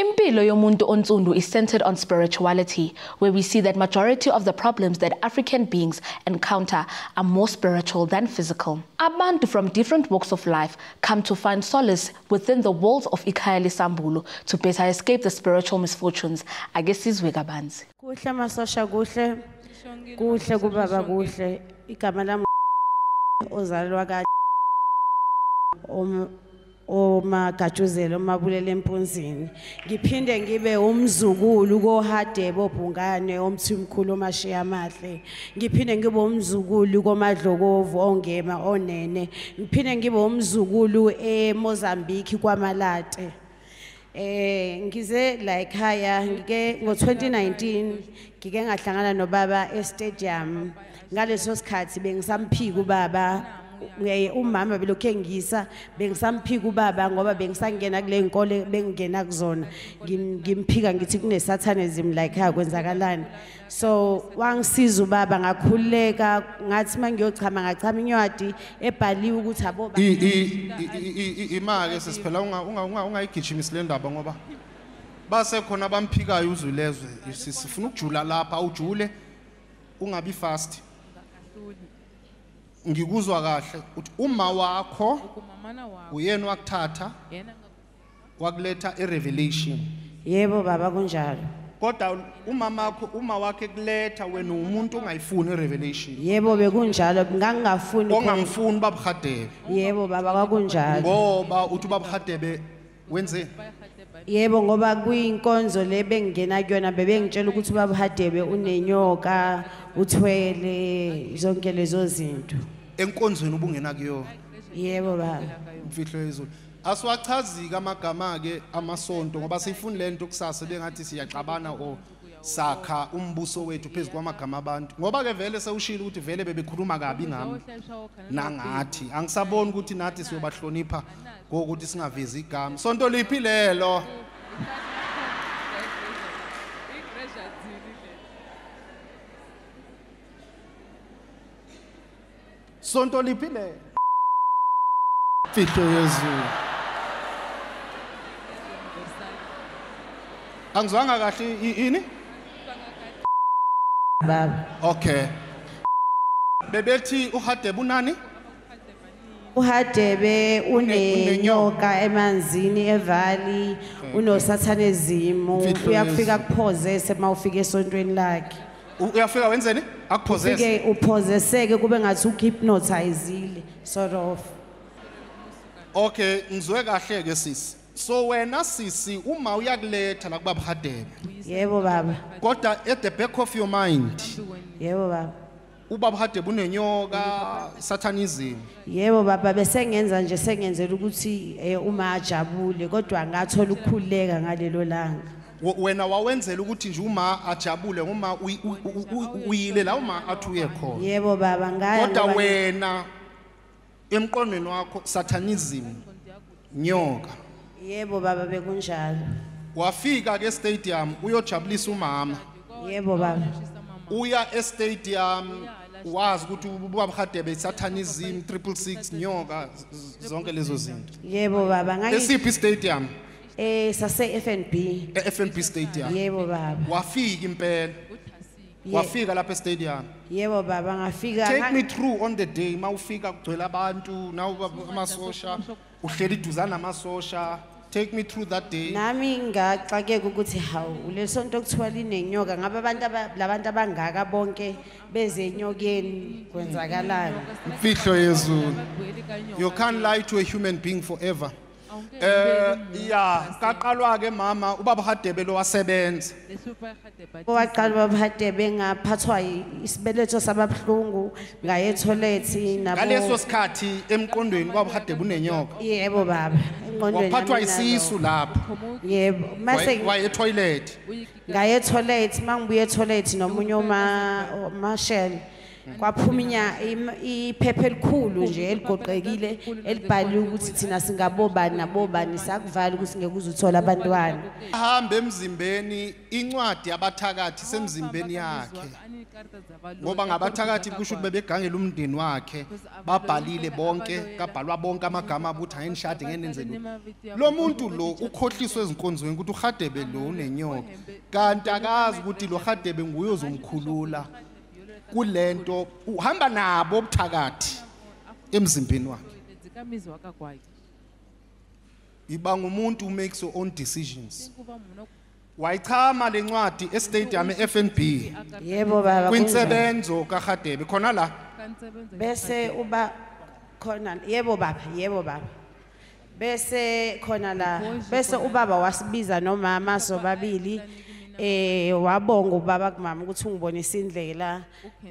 Impilo yomuntu onsundu is centered on spirituality, where we see that majority of the problems that African beings encounter are more spiritual than physical. Abantu from different walks of life come to find solace within the walls of Isambulo to better escape the spiritual misfortunes. Uzwi kabanzi. Kuhle masosha kuhle, kuhle kubaba kuhle, igama lami ozalwa ka Gatshuzelo Mabulele Empunzini. Ngiphinde ngibe umzukulu koHadebe Bhungane omthimkhulu omashiya amahle. Ngiphinde ngibe umzukulu koMadlokovu ongema onene. Ngiphinde ngibe umzukulu eMozambique kwaMalate. Ngize la ekhaya ngike ngo2019 ngike ngahlangana nobaba estadium. Ngaleso sikhathi bengisamphika ubaba umama belokhe ngisa bengisamphika ubaba ngoba bengisangena kule inkole bengena kuzona ngimphika ngithi kunesatanism like ha kwenzakalani so wangisiza ubaba ngakhuleka ngathi mangiyochama ngachama incwadi ebhaliwe ukuthi abo imake sesiphela ungayigijimisi le ndaba ngoba base khona abamphikayo uzwi lezwe sifuna ukujula lapha awujule ungabi fast ngikuzwa kahle uthi uma wakho uyena wakuthatha wakuletha irevelation yebo baba kunjalo kodwa uma wakhe kuletha wena umuntu ongayifuni irevelation yebo bekunjalo ngangingafuni ongangifuni babuhadebe yebo baba kwakunjalo ngoba uthi babuhadebe wenze yebo ngoba kuyinkonzo le bengena kuyona bebengitshela ukuthi babuhadebe unenyoka uthwele zonke lezo zinto enkonzweni ubungena kuyo yebo baba mfihlo yezulu asiwachazika amagama ke amasonto ngoba sifuni lento kusasa bengathi siyaxabana o sakha umbuso wethu phezulu kwamagama abantu ngoba ke vele sewushila ukuthi vele bebekhuluma kabi ngami nangathi angisaboni ukuthi nathi siyobahlonipha ngokuthi singavezi igama sonto liphi lelo sonto liphi lelo mfihlo yezulu angizwanga kahle ini baba okay bebethi uHadebe unani uHadebe unenyoka emanzini evali unosatanism uyafika kuphozese mawufika esontweni lakhe uyafika wenzeni akuphozese uphozeseke kube ngathi uhypnotizile sort of okay ngizwe kahle ke sisi so wena sisi uma uyakuletha la kubaba Hadebe yebo baba kodwa at the back of your mind yebo baba ubaba Hadebe unenyoka satanism yebo baba bese ngenza nje sengenzela ukuthi uma ajabule kodwa ngathola ukukhuleka ngalelo langa wena wawenzela ukuthi nje uma ajabule uma uyile la uma athuye khona yebo baba ngaya kodwa wena emqondweni wakho satanism nyoka yebo baba bekunjalo wafika ke stadium uyojabulisa umama yebo baba uya estadium wazi ukuthi ubaba Hadebe satanism 666 nyoka zonke lezo zinto yebo baba ngayi esiphi stadium sase FNB stadium yebo baba wafika impela wafika lapha stadium yebo baba ngafika take me through on the day mawufika kugcwele abantu nawo amasosha uhleli iduzana amasosha take me through that day nami ngaxakeka ukuthi hawu lesonto kuthiwa linenyoka ngabe labantu abangaka bonke beze enyokeni kwenzakalani mfihlo yezulu you can't lie to a human being forever kaqalwa ke mama ubaba Hadebe lo wasebenza waqala ubaba Hadebe ngaphathwa isibeletho sababhlungu ngaye toilet nabo ngaleso sikhathi emqondweni ubaba Hadebe unenyoka yebo baba emqondweni waphathwa isisu lapho yebo mase waye toilet ngaye toilet mangibuye toilet nomunye uma shell Kwaphuma iphepha elikhulu nje eligoqekile elibhaliwe ukuthi thina singabobani nabobani sakuvala ukuthi ngeke uzuthola abantwana. Hamba emzimbeni incwadi yabathakathi semzimbeni yakhe. Ngoba ngabathakathi kusho ukuthi bebegangela umndeni wakhe babhalile bonke kabhalwa bonke amagama abuthi ayinishade ngenenzelo. Lo muntu lo ukhohliswe ezinkonzweni ukuthi uHadebe lo unenyoka. Kanti akazi ukuthi lo Hadebe nguye ozomkhulula. Kulento uhamba nabo obuthakathi emzimbeni wakhe. Ibanga umuntu makes your own decisions. Wayichama lencwadi estadium eFNB. Yebo baba. Kwinsebenzo kaHadebe khona la. Bese uba khona yebo baba. Bese khona la bese ubaba wasibiza nomama sobabili. Wabonga ubaba kumama ukuthi ungibonisa indlela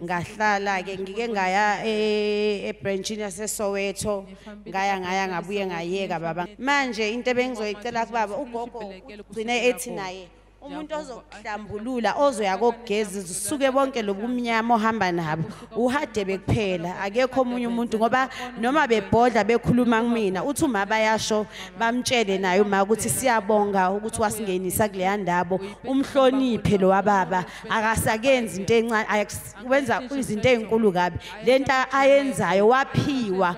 ngahlala ke ngike ngaya ebranchini yase Soweto ngaya ngabuye ngayeka baba manje into ebengizoyicela kubaba ugogo ugcine ethi naye umuntu ozokuhlambulula ozoya kokugezi zisuke bonke lobumnyama ohamba nabo uHadebe kuphela akekho omunye umuntu ngoba noma bebhodla bekhuluma kumina uthi uma bayasho bamtshele naye uma ukuthi siyabonga ukuthi wasingenisa kuleya ndabo umhloniphe lo wababa akasakenzi into encane wenza izinto ezinkulu kabi lento ayenzayo waphiwa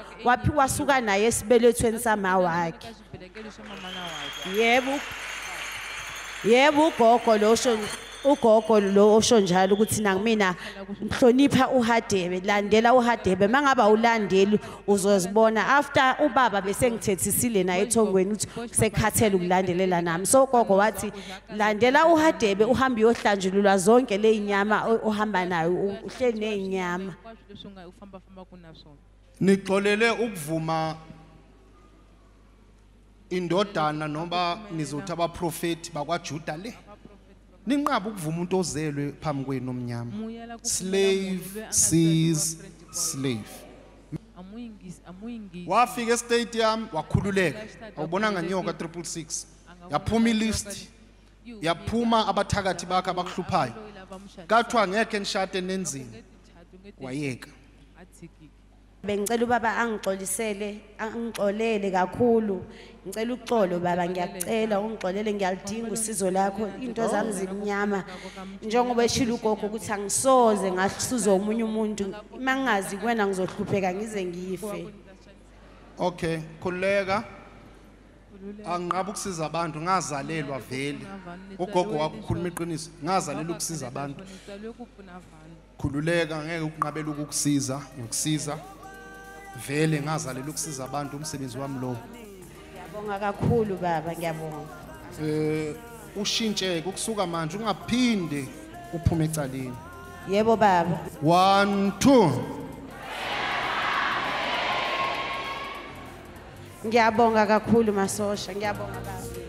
suka naye esibelethweni sama wakhe. Yebo ugogo lo osho njalo ukuthi nangimina mhlonipha uHadebe landela uHadebe mangaba ulandeli uzozibona after ubaba bese ngithethisile naye ethongweni ukuthi sekhathele ukulandelela nami so gogo wathi landela uHadebe uhambe yohlanjululwa zonke le inyama ohamba nayo uhleli nezinyama. Nixolele ukuvuma indodana noma nizothi abaprofeti bakwaJuda le ninqaba ukuvuma umuntu ozelwe phambi kwenu omnyama. Slave sees slave. Wafika estadium wakhululeka awubonanga nyoka 666 yaphuma ilist yaphuma abathakathi bakhe abakuhluphayo kathiwa ngeke nishade nenzini wayeka. Bengicela ubaba angixolele kakhulu ngicela uxolo baba ngiyacela ungixolele ngiyalidinga usizo lakho into zami zimnyama njengoba eshilo ugogo ukuthi angisoze ngahluza omunye umuntu mangazi kwena ngizohlupheka ngize ngife. Okay khuleka angabe ukusiza abantu ngazalelwa vele ugogo wakukhuluma iqiniso ngazalelwa ukusiza abantu khululeka ngeke ukunqabela ukukusiza ngikusiza vele ngazalelwa ukusiza abantu umsebenzi wami lo. Ngiyabonga kakhulu baba ngiyabonga. Ushintsheke ukusuka manje ungaphinde uphume ecaleni. Yebo baba. 1 2 Ngiyabonga kakhulu masosha ngiyabonga baba.